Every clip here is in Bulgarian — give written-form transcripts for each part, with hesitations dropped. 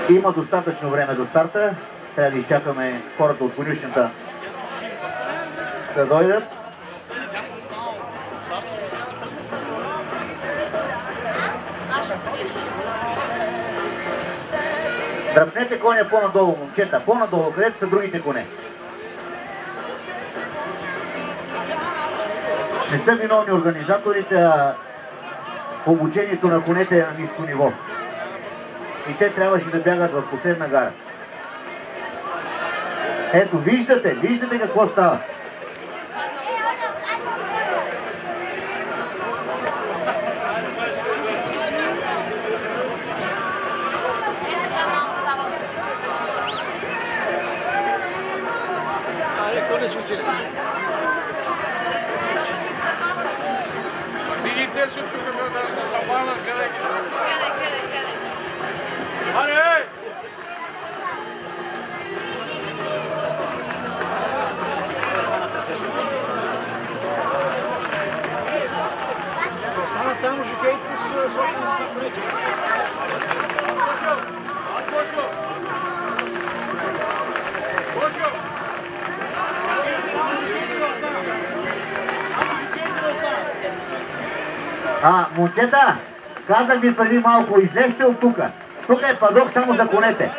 Има достатъчно време до старта. Трябва да изчакаме хората от конюшната да дойдат. Дръпнете коня по-надолу, момчета. По-надолу, където са другите коне. Не са виновни организаторите, а обучението на конете е на ниско ниво. И те трябваше да бягат в последна гара. Ето, виждате какво става. Видите се тук да се обърнат къде? Аре! Останат само жокейци с собствените конете. Момчета, казах ви преди малко, излезте от тук. Тук е падок само за конете.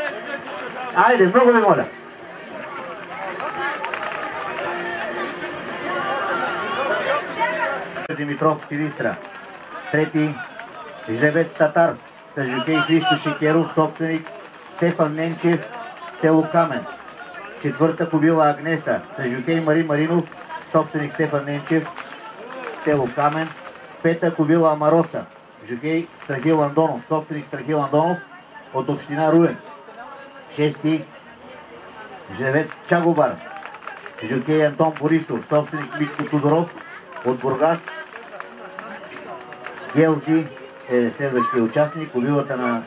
Айде, много ви моля. Димитров Силистра. Трети, жребец Татар, с жокей Христо Шекеров, собственик Стефан Ненчев, село Камен. Четвърта кобила Агнеса, с жокей Мари Маринов, собственик Стефан Ненчев, село Камен. Пета кобила Амароса, жокей Страхил Андонов, собственик Страхил Андонов от община Руен. Шести, жребец Чагобар, жокей Антон Борисов, собственик Митко Тодоров от Бургас. Гелзи е следващия участник, кобилата на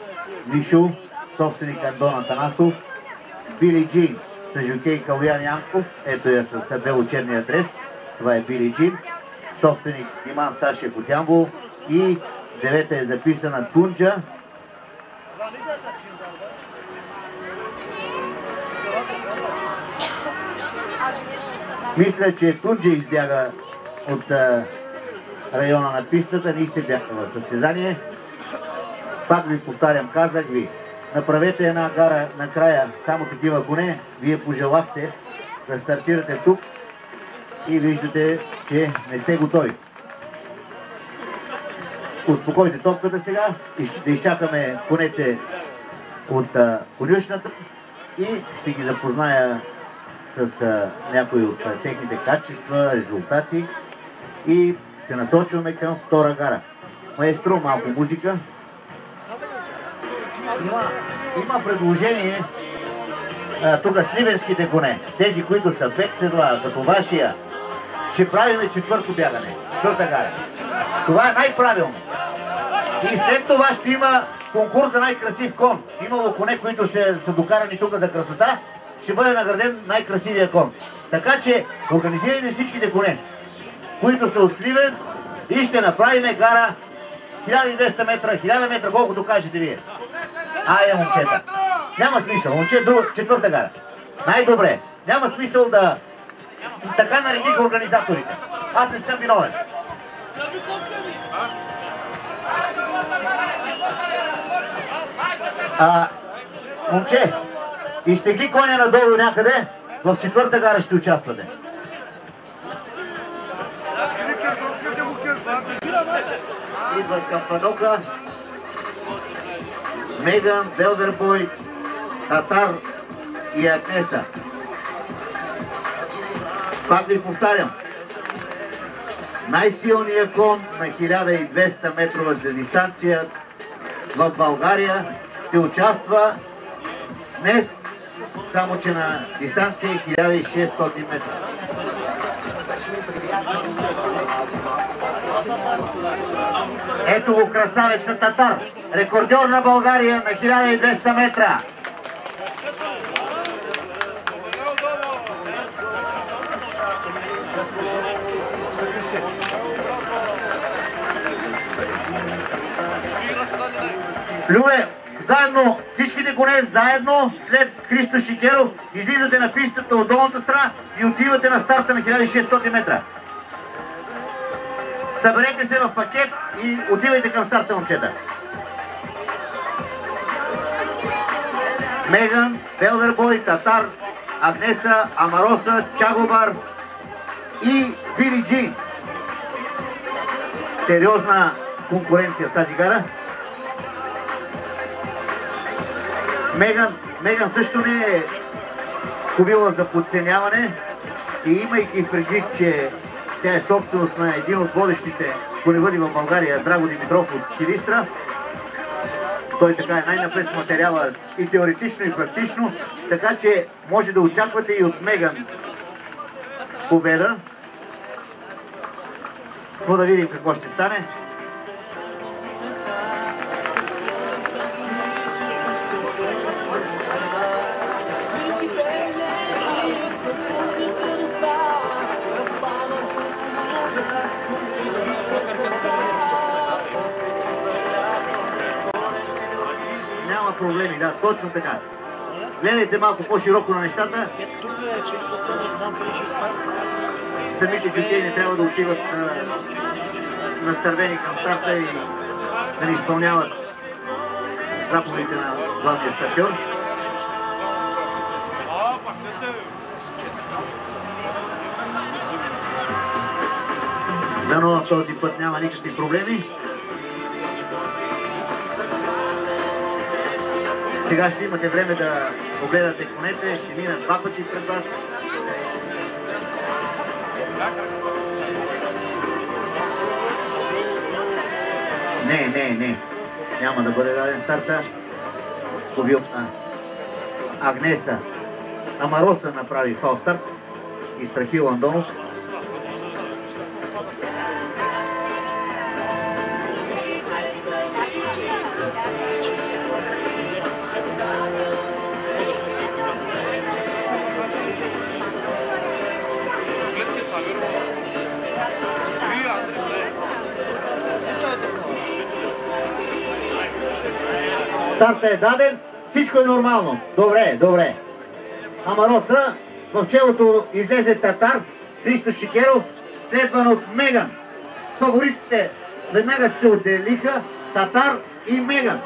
Мишо, собственик Андон Атанасов. Били Джин с жокей Калуян Янков, ето я с бело-черния дрес, това е Били Джин, собственик Диман Сашев от Ямбол. И девета е записана Тунджа. Мисля, че Тунджа избяга от района на пистата, ние се бяха в състезание. Пак ви повтарям, казах ви, направете една гара накрая, само такива коне, вие пожелахте да стартирате тук и виждате, че не сте готови. Успокойте топката сега, да изчакаме конете от конюшната и ще ги запозная с някои от техните качества, резултати и се насочваме към втора гара. Маестро, малко музика. Има предложение тук сливенските коне, тези, които са 5 седла, като вашия, ще правиме четвърто бягане, четвърта гара. Това е най-правилно. И след това ще има конкурс за най-красив кон. Имало коне, които са докарани тук за красота, ще бъде награден най-красивия кон. Така че организирайте всичките коне, които са от Сливен, и ще направиме гара 1200 метра, 1000 метра, колкото кажете вие. Айде, момчета. Няма смисъл, момче, четвърта гара. Най-добре. Няма смисъл да... Така наредиха организаторите. Аз не съм виновен. Момче, изтегли коня надолу някъде, в четвърта гара ще участвате. Идват към падока Меган, Белвербой, Татар и Агнеса. Пак ви повтарям, най-силният кон на 1200 метровата дистанция в България ще участва днес само че на дистанция 1600 метра. Ето го красавеца Татар, рекордьор на България на 1200 метра. Любе, заедно, всичките коне заедно, след Христо Шикеров, излизате на пистата от долната страна и отивате на старта на 1600 метра. Съберете се в пакет и отивайте към старта, момчета. Меган, Белвербой, Татар, Агнеса, Амароса, Чагобар и Били Джи. Сериозна конкуренция в тази гара. Меган също не е кобила за подценяване и имайки предвид, че тя е собственост на един от водещите коневъди в България, Драго Димитров от Силистра. Той така е най-напред с материала и теоретично и практично, така че може да очаквате и от Меган победа. Но да видим какво ще стане. Няма проблеми, да, точно така. Гледайте малко по-широко на нещата. Самите жокеи не трябва да отиват настървени към старта и да не изпълняват заповедите на главния стартьор. Дано този път няма никакви проблеми. Сега ще имате време да погледате конете, ще минат два пъти пред вас. Не. Няма да бъде даден старта. Кобилка Агнеса Амароса направи фалстарт и Страхил Андонов. Старта е даден, всичко е нормално. Добре. Амароса, в челото излезе Татар, Христо Шикеров, следван от Меган. Фаворитите веднага се отделиха, Татар и Меган.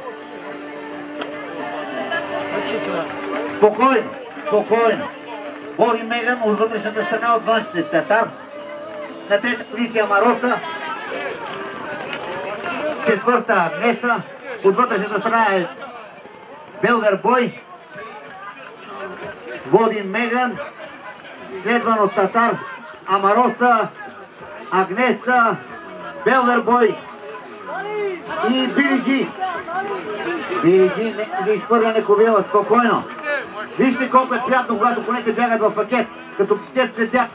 Спокойно. Води Меган от вътрешната страна, от външните Татар. На трета позиция Амароса. Четвърта Агнеса. От вътрешната страна е Белвербой. Води Меган. Следван от Татар, Амароса, Агнеса, Белвербой и Били Джи. Били Джи за изхвърляне кобила, спокойно. Вижте колко е приятно, когато конете бягат в пакет, като пакет след тях.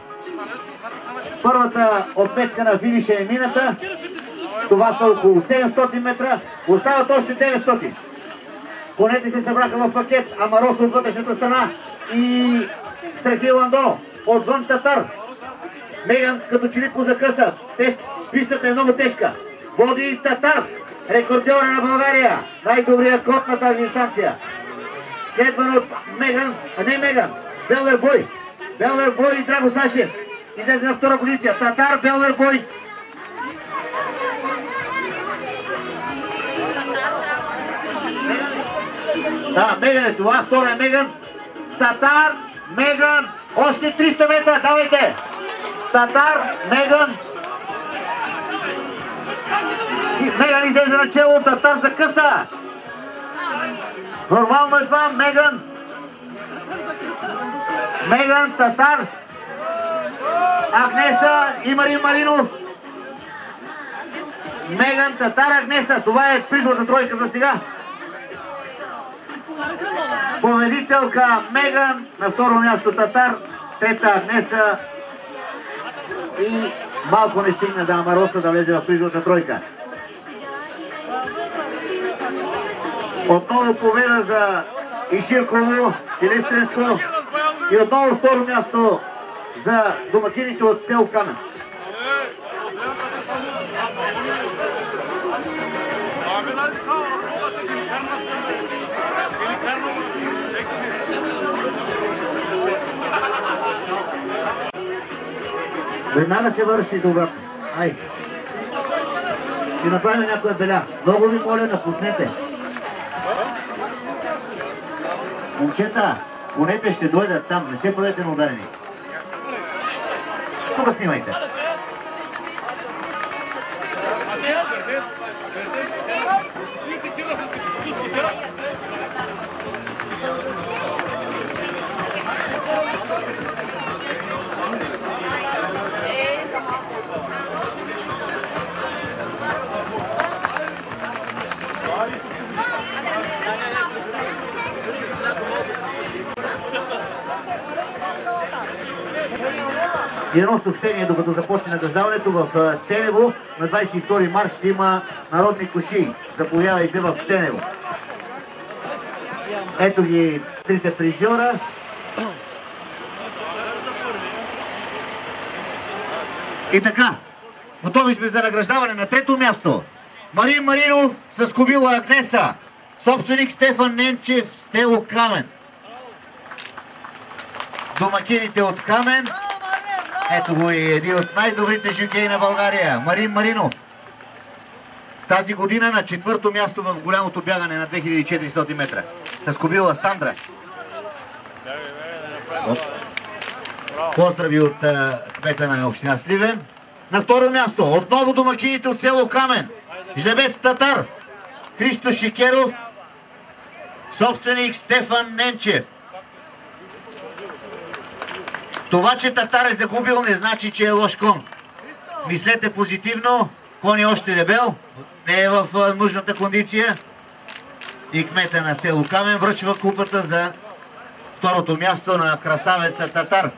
Първата отметка на финиша е мината. Това са около 700 метра. Остават още 900. Конете се събраха в пакет. Амарос от вътрешната страна и Страхил Андонов. Отвън Татар. Меган като че ли позакъса. Пистата е много тежка. Води Татар. Рекордьора на България. Най-добрият код на тази инстанция. Следван от Меган. Белвербой. Белвербой и Драго Сашев. Излезе на втора позиция. Татар, Белвербой. Да, Меган е това. Втора е Меган. Татар, Меган. Още 300 метра. Давайте. Татар, Меган. Меган излезе на чело. Татар закъса. Нормално е това. Меган, Татар, Агнеса и Марин Маринов. Меган, Татар, Агнеса. Това е призорната тройка за сега. Победителка Меган, на второ място Татар, трета Агнеса и малко не стигна да Амароса да влезе в призовата тройка. Отново победа за Иширково, Силистренско и отново второ място за домакините от село Камен. Веднага се вършите обратно. Ай. Ще направим някоя беля. Много ви моля, напуснете. Момчета, конете ще дойдат там. Не се правете на ударени. Тук снимайте. И едно съобщение, докато започне награждаването в Тенево. На 22 март ще има народни кошии. Заповядайте в Тенево. Ето ги трите призьора. И така, готови сме за награждаване. На трето място Марин Маринов с кобила Агнеса. Собственик Стефан Ненчев, село Камен. Домакините от Камен. Ето го и един от най-добрите жокеи на България, Марин Маринов. Тази година на четвърто място в голямото бягане на 2400 метра. С кобила Сандра. Поздрави от кмета на община Сливен. На второ място, отново домакините от село Камен. Жребец Татар, Христо Шикеров, собственик Стефан Ненчев. Това, че Татар е загубил, не значи, че е лош кон. Мислете позитивно, кон е още дебел, не е в нужната кондиция. И кмета на село Камен връчва купата за второто място на красавеца Татар.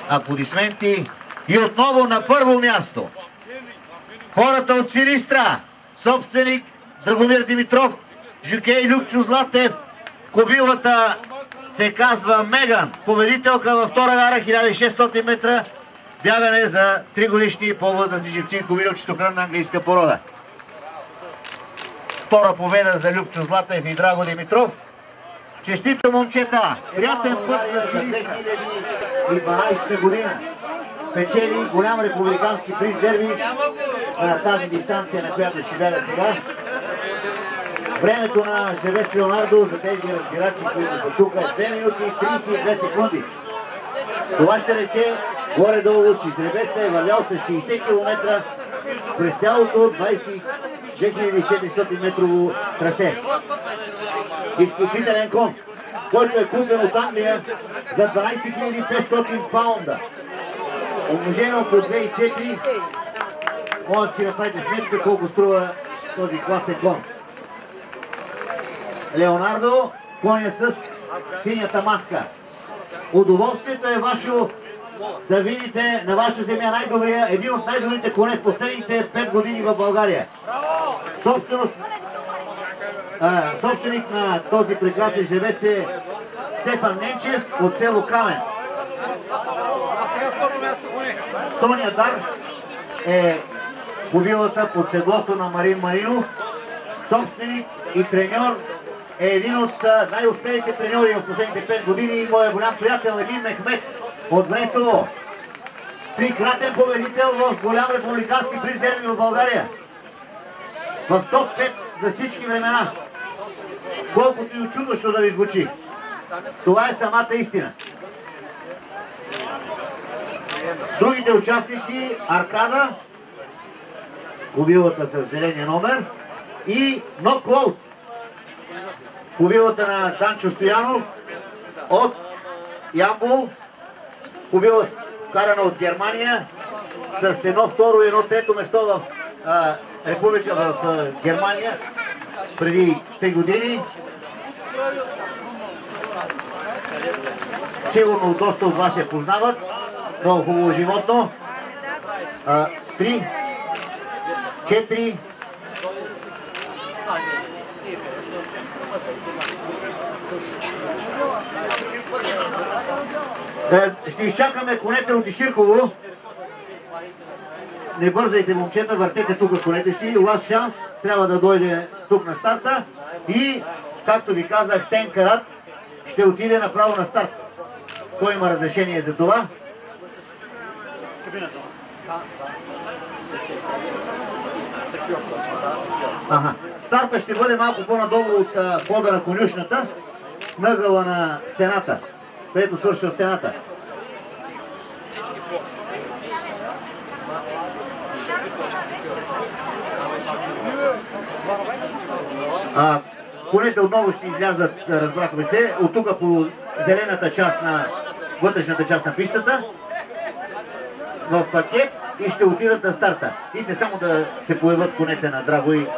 Аплодисменти. И отново на първо място хората от Силистра, собственик Драгомир Димитров, жокей Любчо Златев, кобилата се казва Меган, победителка във втора гара 1600 метра, бягане за 3 годишни по-възрастни живци, кобили от чистокръвна английска порода. Втора победа за Любчо Златев и Драго Димитров. Честито, момчета! Приятен път за Силистра! 2012 година печели голям републикански приз дерби на тази дистанция, на която ще бяга сега. Времето на Жребец Леонардо за тези разбирачи, които са тук, е 2 минути и 32 секунди. Това ще рече горе-долу, че Жребец е вървял с 60 км през цялото 2400 метрово трасе. Изключителен кон, който е купен от Англия за 12 500 паунда. Умножено по 2,4, може да си направите сметка колко струва този класен кон. Леонардо, коня с синята маска. Удоволствието е ваше да видите на ваша земя най-добрия, един от най-добрите коне в последните 5 години в България. Собственик на този прекрасен жребец е Стефан Ненчев от село Камен. Соня Дар е кобилата под седлото на Марин Маринов. Собственик и треньор е един от най-успелите треньори в последните 5 години и моят голям приятел Емин Мехмет от Вресово. Трикратен победител в голям републикански приз дерби в България. В топ 5 за всички времена. Колкото и очудващо да ви звучи. Това е самата истина. Другите участници, Аркада, кобилата с зеления номер, и No Clothes, кобилата на Данчо Стоянов от Ямбол, кобила вкарана от Германия с едно второ и едно трето место в Република в Германия. преди 3 години. Сигурно доста от вас я познават. Много хубаво животно. 3, 4, ще изчакаме конете от Иширково. Не бързайте, момчета, въртете тук конете си. Ласт шанс трябва да дойде тук на старта. И, както ви казах, Тен Карат ще отиде направо на старт. Той има разрешение за това. Старта ще бъде малко по-надолу от пода на конюшната, нъгъла на стената, където свършва стената. Конете отново ще излязат, разбрахме се, от тук по зелената част на вътрешната част на пистата в пакет и ще отидат на старта. И само да се появят конете на Драгой